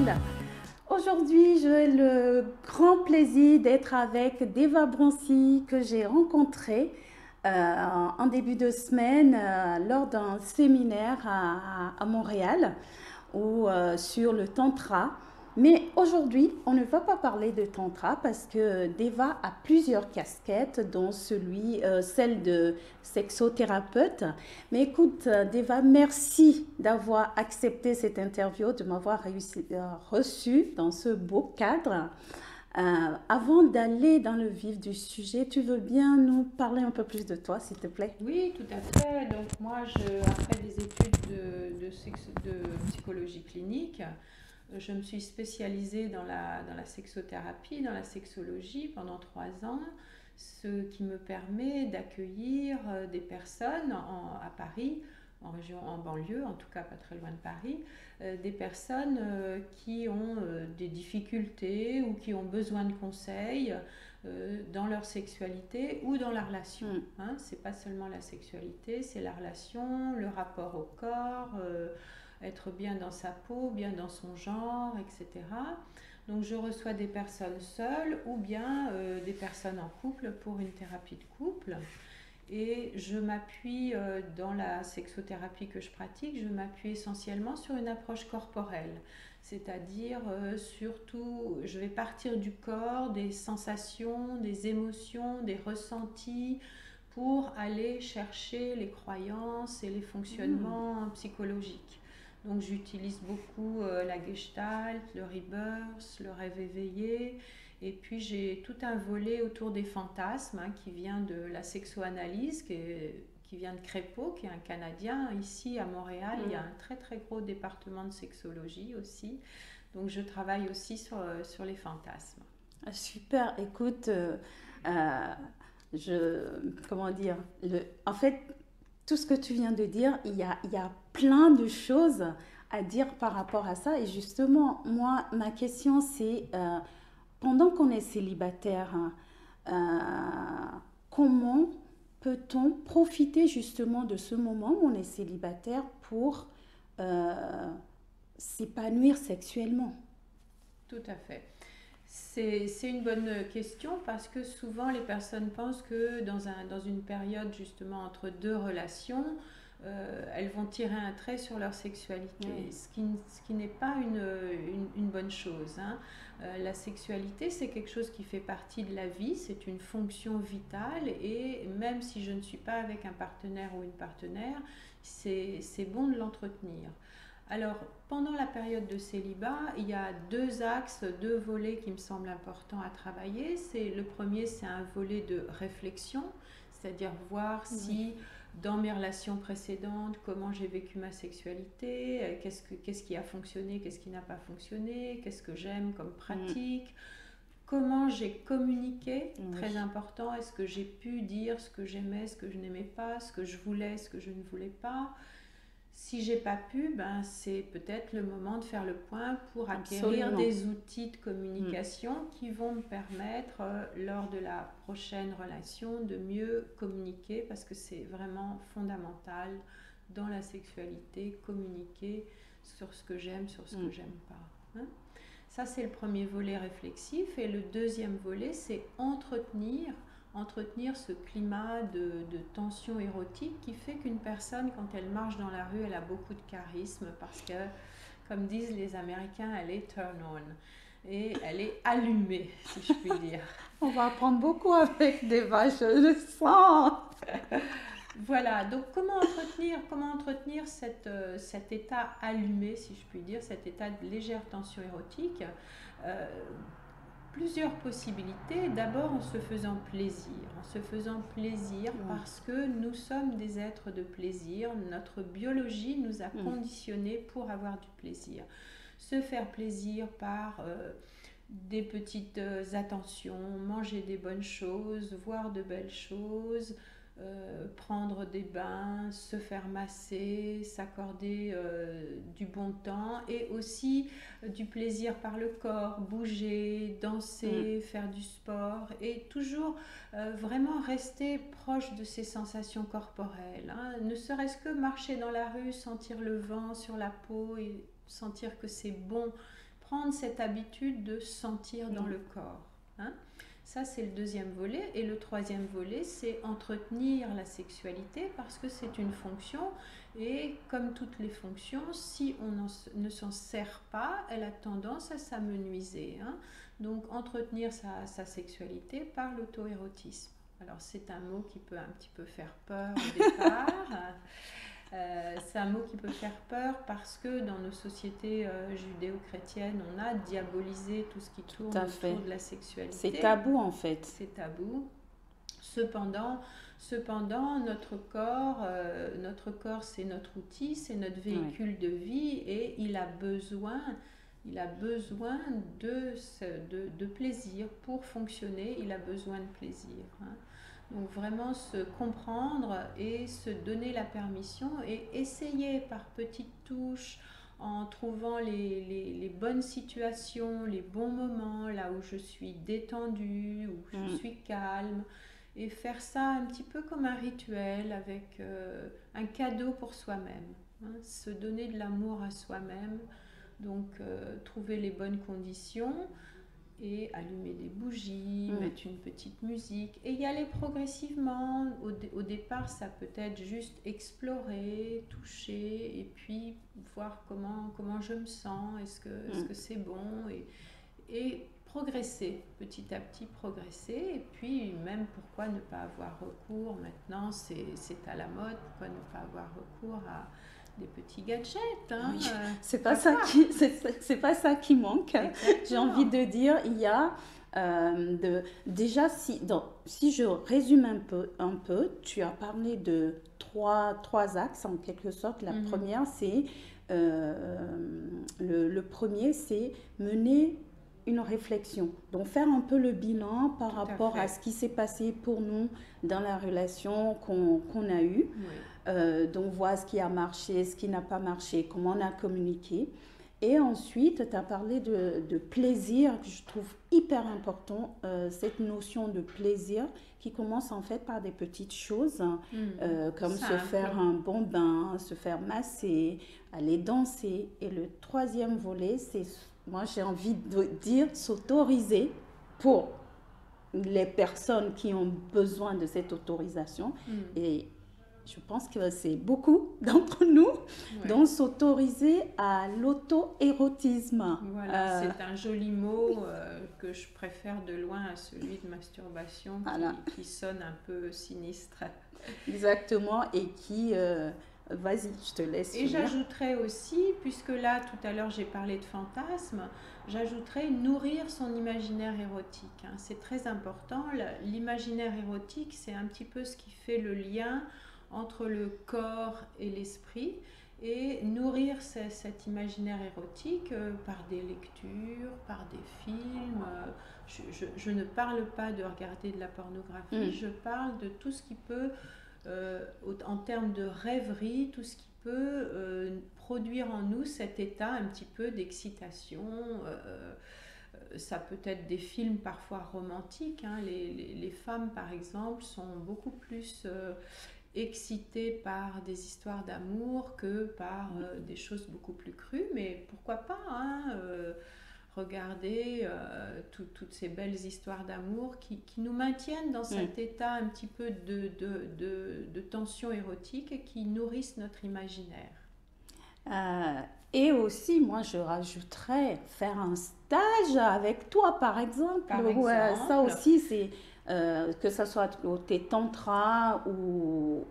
monde. Aujourd'hui, j'ai le grand plaisir d'être avec Deva Broncy que j'ai rencontrée en début de semaine lors d'un séminaire à Montréal sur le tantra. Mais aujourd'hui, on ne va pas parler de tantra parce que Deva a plusieurs casquettes, dont celle de sexothérapeute. Mais écoute, Deva, merci d'avoir accepté cette interview, de m'avoir reçu dans ce beau cadre. Avant d'aller dans le vif du sujet, tu veux bien nous parler un peu plus de toi, s'il te plaît? Oui, tout à fait. Donc moi, après des études de psychologie clinique, je me suis spécialisée dans la sexothérapie, dans la sexologie pendant 3 ans, ce qui me permet d'accueillir des personnes à Paris, en région, en banlieue, en tout cas pas très loin de Paris, des personnes qui ont des difficultés ou qui ont besoin de conseils dans leur sexualité ou dans la relation. Hein. C'est pas seulement la sexualité, c'est la relation, le rapport au corps, être bien dans sa peau, bien dans son genre, etc. Donc je reçois des personnes seules ou bien des personnes en couple pour une thérapie de couple. Et je m'appuie dans la sexothérapie que je pratique, je m'appuie essentiellement sur une approche corporelle. C'est-à-dire surtout, je vais partir du corps, des sensations, des émotions, des ressentis, pour aller chercher les croyances et les fonctionnements psychologiques. Donc j'utilise beaucoup la gestalt, le rebirth, le rêve éveillé. Et puis j'ai tout un volet autour des fantasmes qui vient de la sexoanalyse, qui vient de Crépeau, qui est un Canadien. Ici à Montréal, il y a un très très gros département de sexologie aussi. Donc je travaille aussi sur les fantasmes. Super, écoute, comment dire, en fait, tout ce que tu viens de dire, il y a plein de choses à dire par rapport à ça. Et justement, moi, ma question, c'est, pendant qu'on est célibataire, hein, comment peut-on profiter justement de ce moment où on est célibataire pour euh, s'épanouir sexuellement? Tout à fait. C'est une bonne question parce que souvent les personnes pensent que dans une période justement entre deux relations, elles vont tirer un trait sur leur sexualité, ce qui n'est pas une bonne chose. Hein. La sexualité, c'est quelque chose qui fait partie de la vie, c'est une fonction vitale et même si je ne suis pas avec un partenaire ou une partenaire, c'est bon de l'entretenir. Alors, pendant la période de célibat, il y a deux axes, deux volets qui me semblent importants à travailler. Le premier, c'est un volet de réflexion, c'est-à-dire voir si dans mes relations précédentes, comment j'ai vécu ma sexualité, qu'est-ce qui a fonctionné, qu'est-ce qui n'a pas fonctionné, qu'est-ce que j'aime comme pratique, comment j'ai communiqué, très important, est-ce que j'ai pu dire ce que j'aimais, ce que je n'aimais pas, ce que je voulais, ce que je ne voulais pas. Si j'ai pas pu, ben c'est peut-être le moment de faire le point pour acquérir Absolument. des outils de communication qui vont me permettre, lors de la prochaine relation, de mieux communiquer parce que c'est vraiment fondamental dans la sexualité, communiquer sur ce que j'aime, sur ce que j'aime pas. Hein. Ça, c'est le premier volet réflexif. Et le deuxième volet, c'est entretenir ce climat de tension érotique qui fait qu'une personne, quand elle marche dans la rue, elle a beaucoup de charisme parce que, comme disent les Américains, elle est turn on et elle est allumée, si je puis dire. On va apprendre beaucoup avec des vaches, je le sens. Voilà, donc comment entretenir cet état allumé, si je puis dire, cet état de légère tension érotique. euh, Plusieurs possibilités. D'abord en se faisant plaisir parce que nous sommes des êtres de plaisir. Notre biologie nous a conditionnés pour avoir du plaisir. Se faire plaisir par des petites attentions, manger des bonnes choses, voir de belles choses, prendre des bains, se faire masser, s'accorder du bon temps et aussi du plaisir par le corps, bouger, danser, faire du sport et toujours vraiment rester proche de ces sensations corporelles. Hein. Ne serait-ce que marcher dans la rue, sentir le vent sur la peau et sentir que c'est bon, prendre cette habitude de sentir dans le corps. Hein. Ça, c'est le deuxième volet. Et le troisième volet, c'est entretenir la sexualité parce que c'est une fonction. Et comme toutes les fonctions, si on ne s'en sert pas, elle a tendance à s'amenuiser. Hein. Donc, entretenir sa sexualité par l'auto-érotisme. Alors, c'est un mot qui peut un petit peu faire peur au départ. C'est un mot qui peut faire peur parce que dans nos sociétés judéo-chrétiennes, on a diabolisé tout ce qui tourne autour de la sexualité. C'est tabou en fait. C'est tabou. Cependant, notre corps, c'est notre outil, c'est notre véhicule de vie et il a besoin de plaisir pour fonctionner. Il a besoin de plaisir. Hein. Donc vraiment se comprendre et se donner la permission et essayer par petites touches en trouvant les bonnes situations, les bons moments, là où je suis détendue, où je suis calme, et faire ça un petit peu comme un rituel avec un cadeau pour soi-même. Hein, se donner de l'amour à soi-même, donc trouver les bonnes conditions et allumer des bougies, mettre une petite musique et y aller progressivement. Au départ, ça peut être juste explorer, toucher et puis voir comment je me sens, est-ce que c'est bon et progresser, petit à petit progresser. Et puis même pourquoi ne pas avoir recours, maintenant c'est à la mode, pourquoi ne pas avoir recours à des petits gadgets. Hein, oui, c'est pas ça qui manque. Exactement. J'ai envie de dire, il y a déjà si je résume un peu, tu as parlé de trois axes en quelque sorte. La première, c'est le premier, c'est mener une réflexion, donc faire un peu le bilan par rapport à ce qui s'est passé pour nous dans la relation qu'on a eue. Oui. Donc voir ce qui a marché, ce qui n'a pas marché, comment on a communiqué. Et ensuite, tu as parlé de plaisir, que je trouve hyper important, cette notion de plaisir qui commence en fait par des petites choses, comme se faire un bon bain, se faire masser, aller danser. Et le troisième volet, c'est, moi j'ai envie de dire, s'autoriser pour les personnes qui ont besoin de cette autorisation. Et je pense que c'est beaucoup d'entre nous, donc s'autoriser à l'auto-érotisme. Voilà, c'est un joli mot que je préfère de loin à celui de masturbation qui sonne un peu sinistre. Exactement, et qui... vas-y, je te laisse. Et j'ajouterais aussi, puisque là, tout à l'heure, j'ai parlé de fantasme, j'ajouterais nourrir son imaginaire érotique. Hein. C'est très important. L'imaginaire érotique, c'est un petit peu ce qui fait le lien entre le corps et l'esprit, et nourrir cet imaginaire érotique par des lectures, par des films. Je ne parle pas de regarder de la pornographie, je parle de tout ce qui peut, en termes de rêverie, tout ce qui peut produire en nous cet état un petit peu d'excitation. Ça peut être des films parfois romantiques. Hein. Les femmes, par exemple, sont beaucoup plus... excitée par des histoires d'amour que par des choses beaucoup plus crues, mais pourquoi pas regarder toutes ces belles histoires d'amour qui nous maintiennent dans cet état un petit peu de tension érotique et qui nourrissent notre imaginaire. Et aussi, moi, je rajouterais faire un stage avec toi, par exemple. Ça aussi, c'est... que ce soit côté tantra ou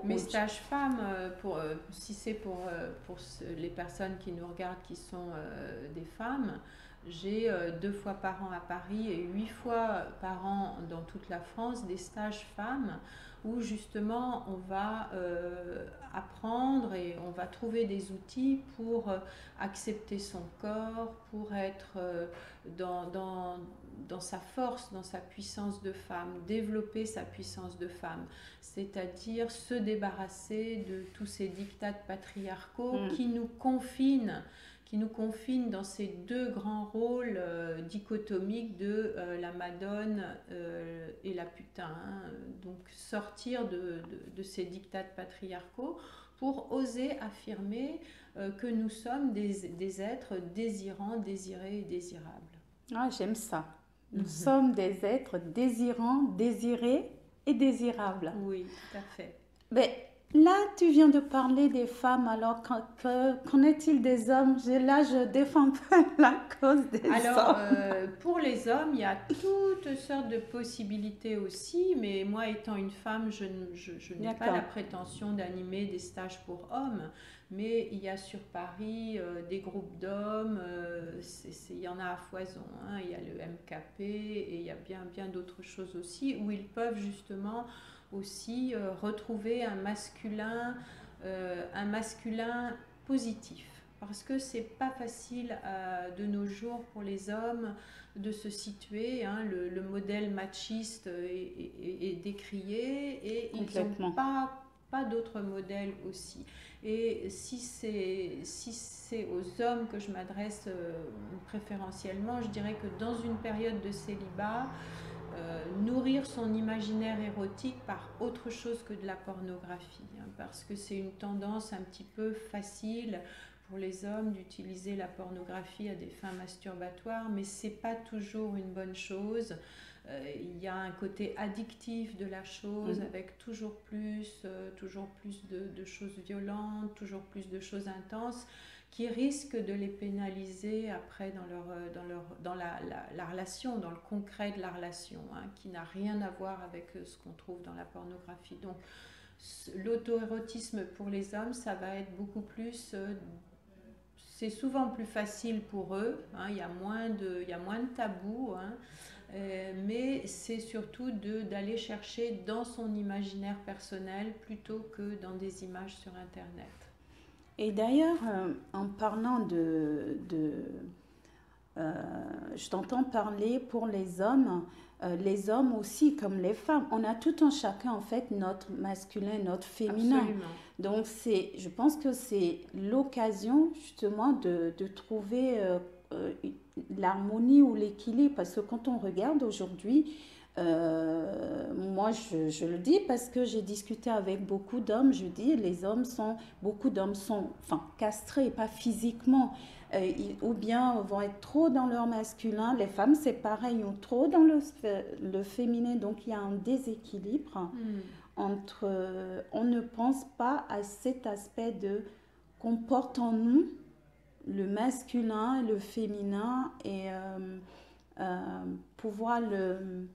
mes stages femmes, si c'est pour les personnes qui nous regardent qui sont des femmes, j'ai 2 fois par an à Paris et 8 fois par an dans toute la France des stages femmes où justement on va apprendre et on va trouver des outils pour accepter son corps, pour être dans sa force, dans sa puissance de femme, développer sa puissance de femme, c'est-à-dire se débarrasser de tous ces diktats patriarcaux qui nous confinent dans ces 2 grands rôles dichotomiques de la madone et la putain. Hein. Donc sortir de ces diktats patriarcaux pour oser affirmer que nous sommes des êtres désirants, désirés et désirables. Ah, j'aime ça. Nous sommes des êtres désirants, désirés et désirables. Oui, tout à fait. Mais là, tu viens de parler des femmes, alors qu'en est-il des hommes? Là, je défends pas la cause des Alors, hommes. pour les hommes, il y a toutes sortes de possibilités aussi, mais moi, étant une femme, je n'ai pas la D'accord. prétention d'animer des stages pour hommes, mais il y a sur Paris des groupes d'hommes, il y en a à foison, hein. Il y a le MKP et il y a bien d'autres choses aussi, où ils peuvent justement aussi retrouver un masculin positif. Parce que c'est pas facile de nos jours pour les hommes de se situer, hein. Le modèle machiste est décrié et ils n'ont Complètement. pas d'autres modèles aussi. Et si c'est aux hommes que je m'adresse préférentiellement, je dirais que dans une période de célibat, nourrir son imaginaire érotique par autre chose que de la pornographie, hein, parce que c'est une tendance un petit peu facile pour les hommes d'utiliser la pornographie à des fins masturbatoires, mais c'est pas toujours une bonne chose. Il y a un côté addictif de la chose, avec toujours plus de choses violentes, toujours plus de choses intenses, qui risquent de les pénaliser après dans la relation, dans le concret de la relation, hein, qui n'a rien à voir avec ce qu'on trouve dans la pornographie. Donc l'auto-érotisme pour les hommes, ça va être beaucoup plus... c'est souvent plus facile pour eux, hein, il y a moins de tabous, hein, mais c'est surtout d'aller chercher dans son imaginaire personnel plutôt que dans des images sur Internet. Et d'ailleurs, en parlant je t'entends parler pour les hommes aussi comme les femmes. On a tout un chacun en fait notre masculin, notre féminin. Absolument. Donc je pense que c'est l'occasion justement de trouver euh, l'harmonie ou l'équilibre parce que quand on regarde aujourd'hui, moi je le dis parce que j'ai discuté avec beaucoup d'hommes, je dis beaucoup d'hommes sont enfin castrés, pas physiquement. Ou bien vont être trop dans leur masculin. Les femmes, c'est pareil, ont trop dans le féminin. Donc, il y a un déséquilibre entre... on ne pense pas à cet aspect de qu'on porte en nous le masculin, le féminin et pouvoir le...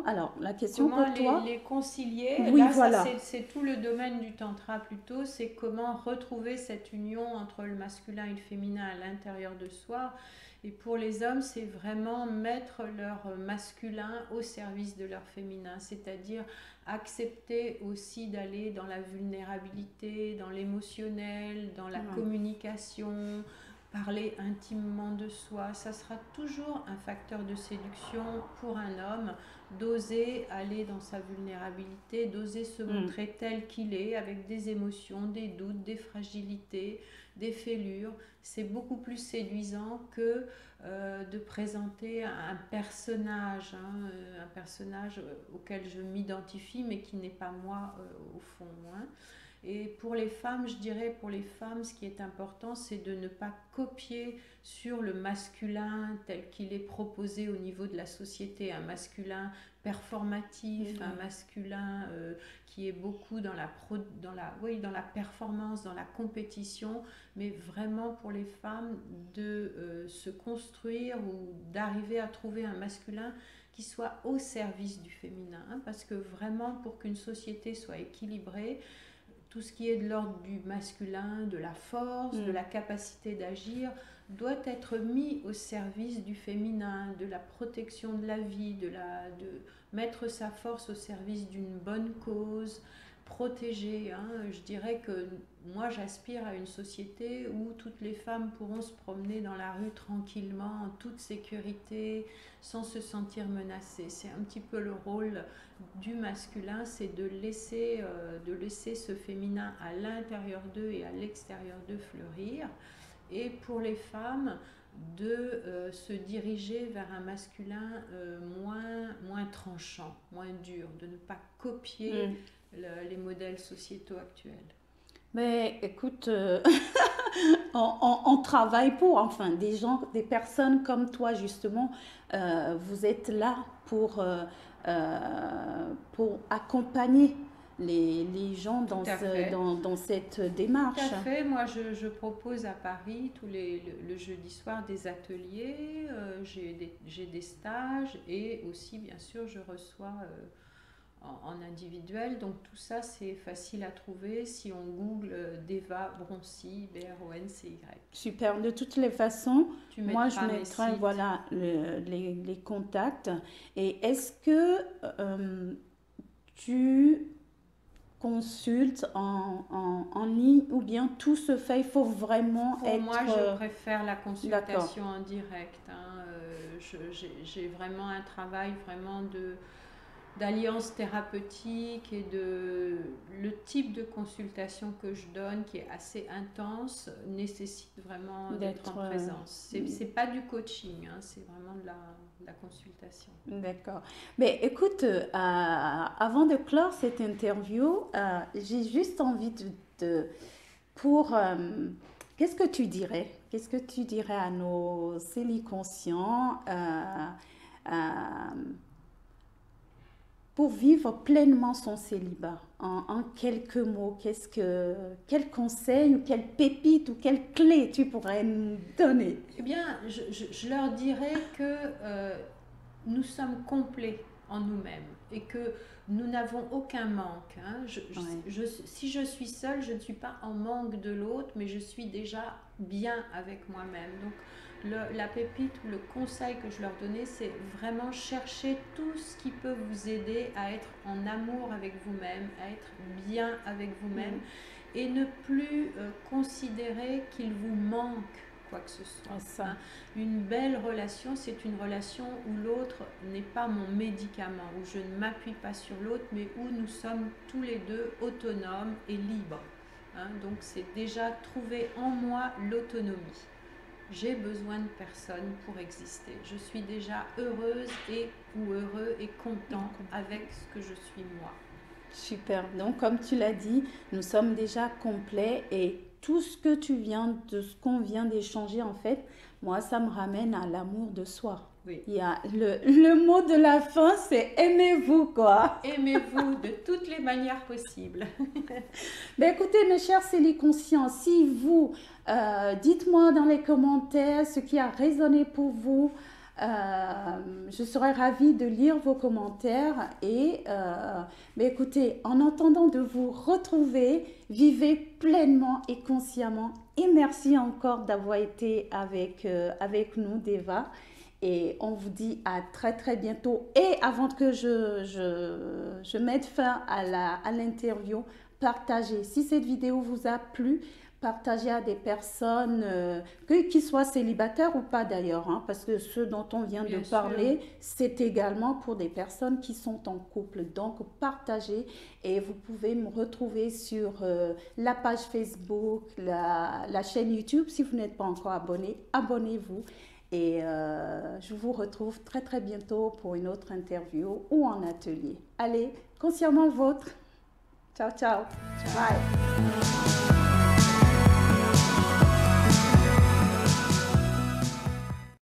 alors, la question Comment pour toi... les concilier? Oui, Là, ça, voilà. c'est tout le domaine du tantra plutôt, c'est comment retrouver cette union entre le masculin et le féminin à l'intérieur de soi. Et pour les hommes, c'est vraiment mettre leur masculin au service de leur féminin, c'est-à-dire accepter aussi d'aller dans la vulnérabilité, dans l'émotionnel, dans la communication, parler intimement de soi. Ça sera toujours un facteur de séduction pour un homme, d'oser aller dans sa vulnérabilité, d'oser se montrer tel qu'il est, avec des émotions, des doutes, des fragilités, des fêlures. C'est beaucoup plus séduisant que de présenter un personnage, hein, un personnage auquel je m'identifie, mais qui n'est pas moi au fond, hein. Et pour les femmes, je dirais, pour les femmes, ce qui est important, c'est de ne pas copier sur le masculin tel qu'il est proposé au niveau de la société, un masculin performatif, un masculin qui est beaucoup dans la performance, dans la compétition, mais vraiment pour les femmes de se construire ou d'arriver à trouver un masculin qui soit au service du féminin, hein, parce que vraiment pour qu'une société soit équilibrée, tout ce qui est de l'ordre du masculin, de la force, de la capacité d'agir, doit être mis au service du féminin, de la protection de la vie, de mettre sa force au service d'une bonne cause, protéger, hein. Je dirais que moi j'aspire à une société où toutes les femmes pourront se promener dans la rue tranquillement, en toute sécurité, sans se sentir menacées. C'est un petit peu le rôle du masculin, c'est de laisser ce féminin à l'intérieur d'eux et à l'extérieur d'eux fleurir. Et pour les femmes, de se diriger vers un masculin moins tranchant, moins dur, de ne pas copier les modèles sociétaux actuels. Mais écoute, on travaille pour, enfin, des gens, des personnes comme toi, justement, vous êtes là pour accompagner les gens Tout dans à fait. dans cette Tout à démarche. fait. Moi, je propose à Paris le jeudi soir des ateliers, j'ai des stages et aussi, bien sûr, je reçois en individuel. Donc tout ça, c'est facile à trouver si on google Deva Broncy, Broncy. Super. De toutes les façons, Tu moi, je mettras mes mettrai, sites. voilà, les contacts. Et est-ce que tu consultes en ligne ou bien tout se fait, il faut vraiment Pour moi, être je préfère la d'accord, consultation en direct, hein. J'ai vraiment un travail vraiment d'alliance thérapeutique et le type de consultation que je donne qui est assez intense nécessite vraiment d'être en d'être présence. C'est pas du coaching, hein, c'est vraiment de la consultation. d'accord. Mais écoute, avant de clore cette interview, j'ai juste envie pour, qu'est-ce que tu dirais? Qu'est-ce que tu dirais à nos conscients euh, pour vivre pleinement son célibat? En quelques mots, quel conseil ou quelle pépite ou quelle clé tu pourrais nous donner? Eh bien, je leur dirais que nous sommes complets en nous-mêmes et que nous n'avons aucun manque, hein. Ouais. Si je suis seule, je ne suis pas en manque de l'autre, mais je suis déjà bien avec moi-même. Donc la pépite ou le conseil que je leur donnais, c'est vraiment chercher tout ce qui peut vous aider à être en amour avec vous-même, à être bien avec vous-même Mm. et ne plus considérer qu'il vous manque quoi que ce Ah, soit, ça. hein. Une belle relation, c'est une relation où l'autre n'est pas mon médicament, où je ne m'appuie pas sur l'autre, mais où nous sommes tous les deux autonomes et libres, hein. Donc c'est déjà trouver en moi l'autonomie. J'ai besoin de personne pour exister. Je suis déjà heureuse et ou heureux et content avec ce que je suis moi. Super. Donc, comme tu l'as dit, nous sommes déjà complets et tout ce que de ce qu'on vient d'échanger, en fait, moi, ça me ramène à l'amour de soi. Oui. Il y a le mot de la fin, c'est aimez-vous, quoi. Aimez-vous de toutes les manières possibles. Ben écoutez, mes chers Célie Conscients, si vous, dites-moi dans les commentaires ce qui a résonné pour vous. Je serais ravie de lire vos commentaires et ben écoutez, en entendant de vous retrouver, vivez pleinement et consciemment. Et merci encore d'avoir été avec nous, Deva. Et on vous dit à très très bientôt. Et avant que je mette fin à l'interview, partagez. Si cette vidéo vous a plu, partagez à des personnes, qu'ils soient célibataires ou pas d'ailleurs, hein, parce que ce dont on vient de Bien sûr. parler, c'est également pour des personnes qui sont en couple. Donc partagez et vous pouvez me retrouver sur la page Facebook, la chaîne YouTube. Si vous n'êtes pas encore abonné, abonnez-vous. Et je vous retrouve très très bientôt pour une autre interview ou en atelier. Allez, consciemment vôtre. Ciao, ciao. Ciao. Bye.